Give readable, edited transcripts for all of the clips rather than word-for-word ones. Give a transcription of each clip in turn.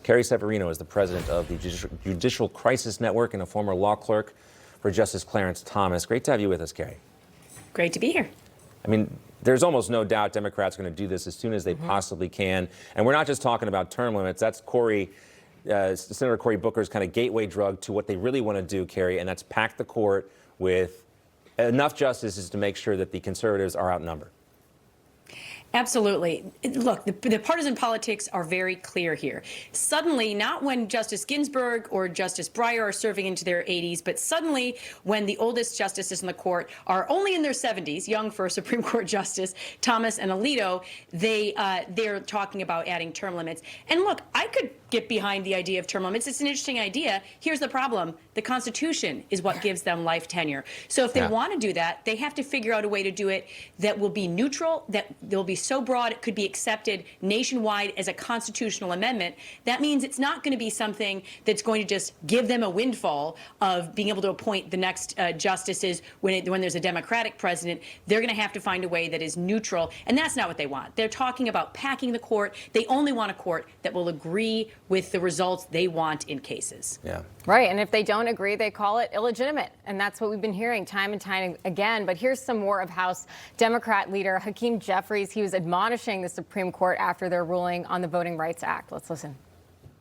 Carrie Severino is the president of the Judicial Crisis Network and a former law clerk for Justice Clarence Thomas. Great to have you with us, Carrie. Great to be here. I mean, there's almost no doubt Democrats are going to do this as soon as they possibly can. And we're not just talking about term limits. That's Senator Cory Booker's kind of gateway drug to what they really want to do, Carrie, and that's pack the court with enough justices to make sure that the conservatives are outnumbered. Absolutely. Look, the partisan politics are very clear here. Suddenly, not when Justice Ginsburg or Justice Breyer are serving into their 80s, but suddenly when the oldest justices in the court are only in their 70s, young for a Supreme Court justice, Thomas and Alito, they're talking about adding term limits. And look, I could get behind the idea of term limits. It's an interesting idea. Here's the problem. The Constitution is what gives them life tenure. So if they want to do that, they have to figure out a way to do it that will be neutral, that will be so broad it could be accepted nationwide as a constitutional amendment. That means it's not going to be something that's going to just give them a windfall of being able to appoint the next justices when there's a Democratic president. They're going to have to find a way that is neutral, and that's not what they want. They're talking about packing the court. They only want a court that will agree with the results they want in cases. Yeah. Right, and if they don't agree, they call it illegitimate. And that's what we've been hearing time and time again. But here's some more of House Democrat leader Hakeem Jeffries. He was admonishing the Supreme Court after their ruling on the Voting Rights Act. Let's listen.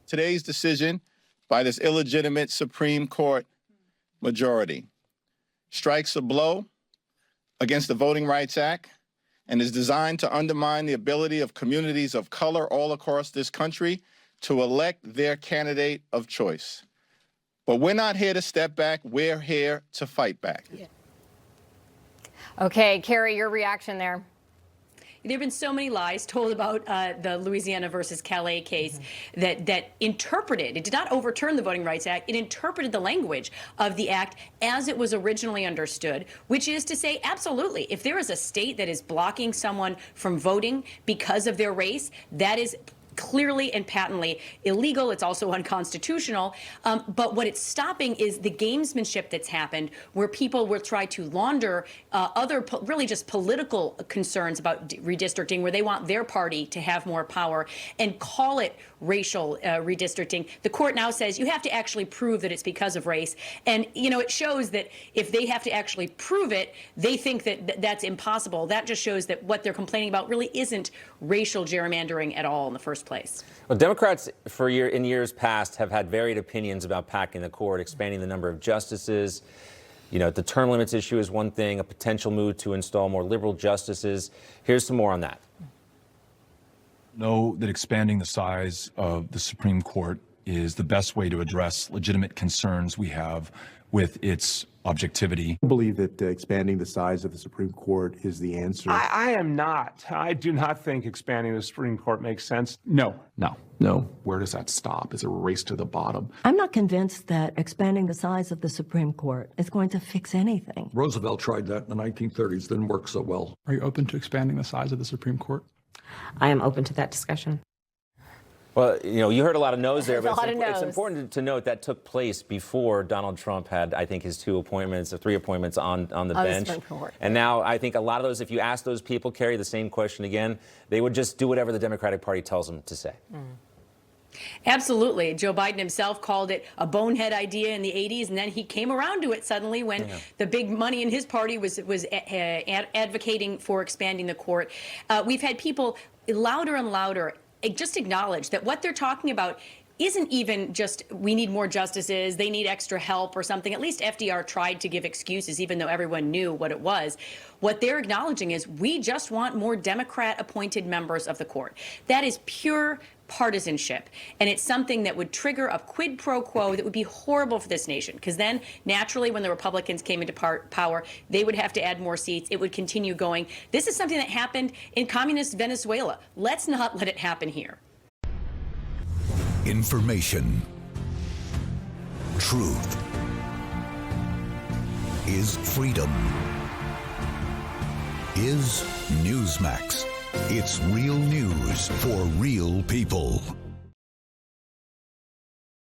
Today's decision by this illegitimate Supreme Court majority strikes a blow against the Voting Rights Act and is designed to undermine the ability of communities of color all across this country to elect their candidate of choice. But we're not here to step back. We're here to fight back. Yeah. Okay, Carrie, your reaction there. There have been so many lies told about the Louisiana versus Calais case that interpreted, it did not overturn the Voting Rights Act, it interpreted the language of the act as it was originally understood, which is to say, absolutely, if there is a state that is blocking someone from voting because of their race, that is clearly and patently illegal. It's also unconstitutional. But what it's stopping is the gamesmanship that's happened where people will try to launder other really just political concerns about redistricting, where they want their party to have more power and call it racial redistricting. The court now says you have to actually prove that it's because of race. And, you know, it shows that if they have to actually prove it, they think that that's impossible. That just shows that what they're complaining about really isn't racial gerrymandering at all in the first place. Well, Democrats in years past have had varied opinions about packing the court, expanding the number of justices. You know, the term limits issue is one thing, a potential move to install more liberal justices. Here's some more on that. Know that expanding the size of the Supreme Court is the best way to address legitimate concerns we have with its objectivity. I believe that expanding the size of the Supreme Court is the answer. I am not. I do not think expanding the Supreme Court makes sense. No. Where does that stop? Is it a race to the bottom? I'm not convinced that expanding the size of the Supreme Court is going to fix anything. Roosevelt tried that in the 1930s, didn't work so well. Are you open to expanding the size of the Supreme Court? I am open to that discussion. Well, you know, you heard a lot of no's there, but it's no's. important to note that took place before Donald Trump had, I think, his 2 appointments or 3 appointments on the bench. And now I think a lot of those, if you ask those people, Carrie, the same question again, they would just do whatever the Democratic Party tells them to say. Absolutely. Joe Biden himself called it a bonehead idea in the 80s, and then he came around to it suddenly when the big money in his party was advocating for expanding the court. We've had people louder and louder just acknowledge that what they're talking about isn't even just we need more justices, they need extra help or something. At least FDR tried to give excuses, even though everyone knew what it was. What they're acknowledging is we just want more Democrat-appointed members of the court. That is pure partisanship, and it's something that would trigger a quid pro quo that would be horrible for this nation, because then naturally when the Republicans came into power, they would have to add more seats. It would continue going. This is something that happened in communist Venezuela. Let's not let it happen here. Information, truth is freedom, is Newsmax. It's real news for real people.